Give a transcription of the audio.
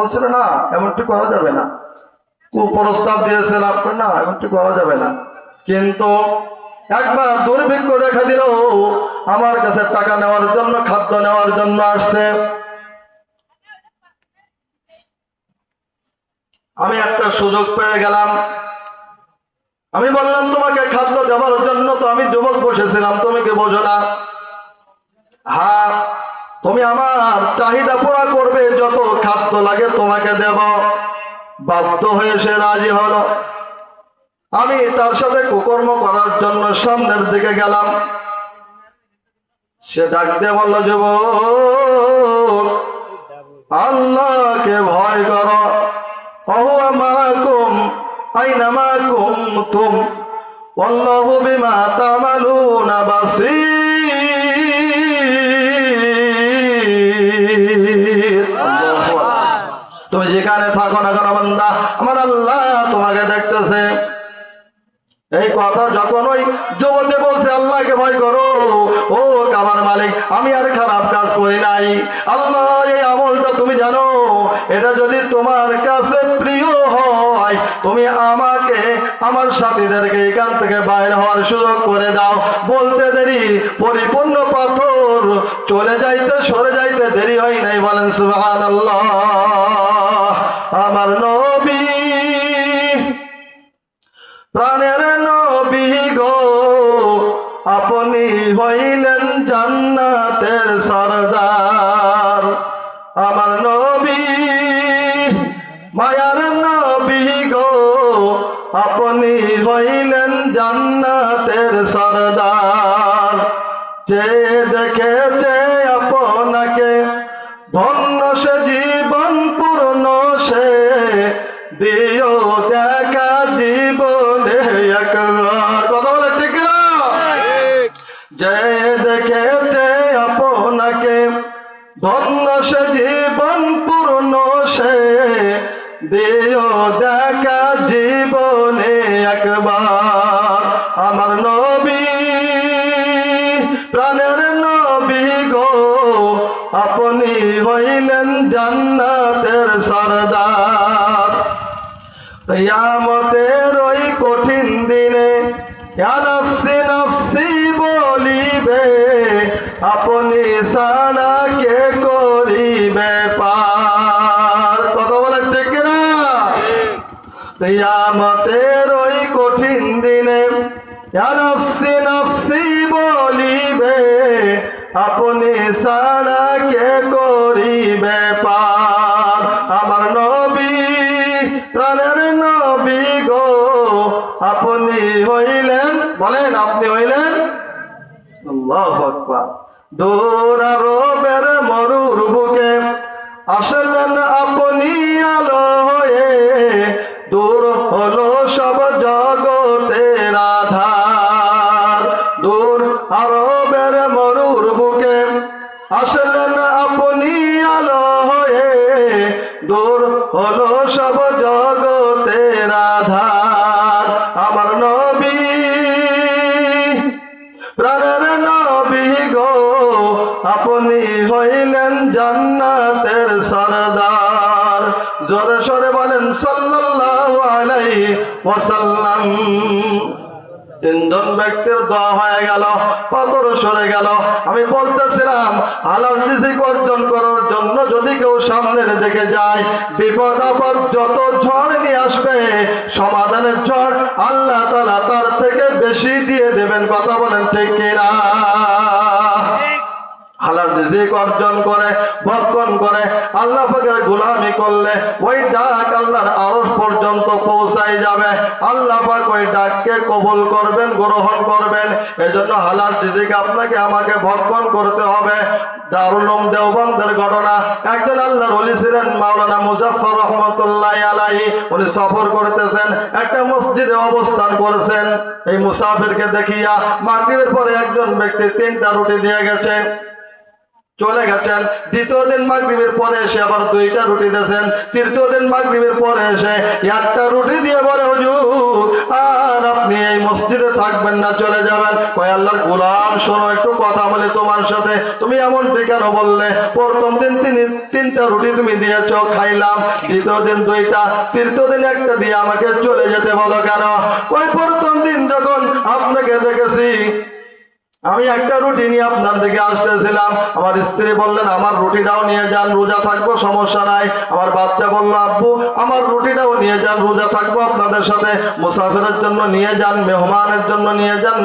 বলছিল না এমনটি করা যাবে না, কুপ্রস্তাব দিয়েছিল আপনার না এমনটি করা যাবে না। কিন্তু একবার দুর্ভিক্ষ দেখা দিল, আমার কাছে টাকা নেওয়ার জন্য, খাদ্য নেওয়ার জন্য আসছে। আমি একটা সুযোগ পেয়ে গেলাম। আমি বললাম তোমাকে খাদ্য দেওয়ার জন্য তো আমি যুবক বসেছিলাম, তুমি কি বোঝো না? হ্যাঁ, তুমি আমার চাহিদা পুরা করবে, যত খাদ্য লাগে তোমাকে দেব। বাধ্য হয়ে সে রাজি হলো। আমি তার সাথে কুকর্ম করার জন্য সামনের দিকে গেলাম। সে ডাক দিয়ে বলল, যুবক আল্লাহকে ভয় করো, ওয়া মাকুম আইনামা কুনতুম ওয়াল্লাহু বিমা তা'মালুনা বাসীর। তুমি যেখানে থাকো না কেন বান্দা, আমার আল্লাহ তোমাকে দেখতেছে। এই কথা যখন ওই যুবকে বলছে আল্লাহকে ভয় করো, ও আমার মালিক, আমি আর খারাপ কাজ করি নাই। আল্লাহ এই আমলটা তুমি জানো, এটা যদি তোমার কাছে প্রিয় হয়, তুমি আমাকে, আমার সাথীদেরকে এখান থেকে বাইরে হওয়ার সুযোগ করে দাও। বলতে দেরি পরিপূর্ণ পাথর চলে যাইতে, সরে যাইতে দেরি হয় নাই। বলেন সুবহানাল্লাহ। আমার নবী, প্রাণের নবী গো, আপনি হইলেন জান্নাতের সরদার। আমার নবী, মায়ার নবী গো, আপনি হইলেন জান্নাতের সরদার। যে দেখেছে আপনাকে ধন্য সে জীবন পূর্ণ, সে দিও দেখা জীবনে একবার। কথা বলে ঠিক না? যে দেখেছে আপনাকে ধন্য সে জীবন পূর্ণ, সে দিও দেখা জীবনে একবার। আমার নবী, প্রাণের নবী গো, আপনি হইলেন জান্নাতের সরদার। কিয়ামতের ওই কঠিন দিনে ইয়া নফসি নফসি বলিবে, আপনি ছাড়া কে করিবে পার। কথা বলে ঠিক না? কিয়ামতের ওই কঠিন দিনে ইয়া নফসি নফসি বলিবে, আপনি ছাড়া কে করিবে পার। আমার নবী, প্রাণের নবী গো, আপনি হইলেন, বলেন আপনি হইলেন, আল্লাহু আকবার, দূর আরবের মরুর বুকে আসলেন আপনি আলো হয়ে। দূর হলো সব জগতের আধার। দূর আরবের মরুর বুকে আসলেন আপনি আলো হয়ে। দূর হলো সব জগতের আধার। আমার নবী, প্রাণের নবী গো, আপনি হইলেন জান্নাতের সরদার। জোরে সরে বলেন সাল্লাল্লাহু আলাইহি ওয়াসাল্লাম। তিনজন ব্যক্তির দোয়া হয়ে গেল, পাথর সরে গেল। আমি বলতেছিলাম হালাল রিজিক অর্জন করার জন্য যদি কেউ সামনের দিকে যায়, বিপদ আপদ যত ঝড় নিয়ে আসবে, সমাধানের ঝড় আল্লাহ তাআলা তার থেকে বেশি দিয়ে দেবেন। কথা বলেন ঠিক কিনা? হালাল রিজিক অর্জন করে, ভক্ষণ করে, আল্লাহ পাকের গোলামি করলে ওই ডাক আল্লাহর আরশ পর্যন্ত পৌঁছাই যাবে। আল্লাহ পাক ওই ডাককে কবুল করবেন, গ্রহণ করবেন। এজন্য হালাল রিজিক আপনাকে আমাকে ভক্ষণ করতে হবে। দারুল উলুম দেওবন্দের ঘটনা, একজন আল্লাহর ওলি ছিলেন মাওলানা মুজাফফর রহমাতুল্লাহি আলাইহি। উনি সফর করতেছেন, একটা মসজিদে অবস্থান করেছেন। এই মুসাফিরকে দেখিয়া মাগরিবের পরে একজন ব্যক্তি 3টা রুটি দিয়ে গেছে, চলে গেছেন। দ্বিতীয় দিন মাগরিবের পরে এসে আবার 2টা রুটি দিয়েছেন। তৃতীয় দিন মাগরিবের পরে এসে 1টা রুটি দিয়ে বলে, হুজুর আর আপনি এই মসজিদে থাকবেন না, চলে যাবেন। কয় আল্লাহর গোলাম, শোনো একটু কথা বলি তোমার সাথে। সাথে তুমি এমনটি কেন বললে? প্রথম দিন তিনটা রুটি তুমি দিয়েছো, খাইলাম, দ্বিতীয় দিন দুইটা, তৃতীয় দিন একটা দিয়ে আমাকে চলে যেতে বলো কেন? ওই প্রথম দিন যখন আপনাকে দেখেছি আমি একটা রুটি নিয়ে আপনার দিকে আসতেছিলাম, আমার স্ত্রী বললেন আমার রুটিটাও নিয়ে যান, রোজা থাকবো, সমস্যা নাই। আমার বাচ্চা বলল আব্বু আমার রুটিটাও নিয়ে যান, রোজা থাকবো আপনাদের সাথে, মুসাফিরের জন্য নিয়ে যান, মেহমানের জন্য নিয়ে যান।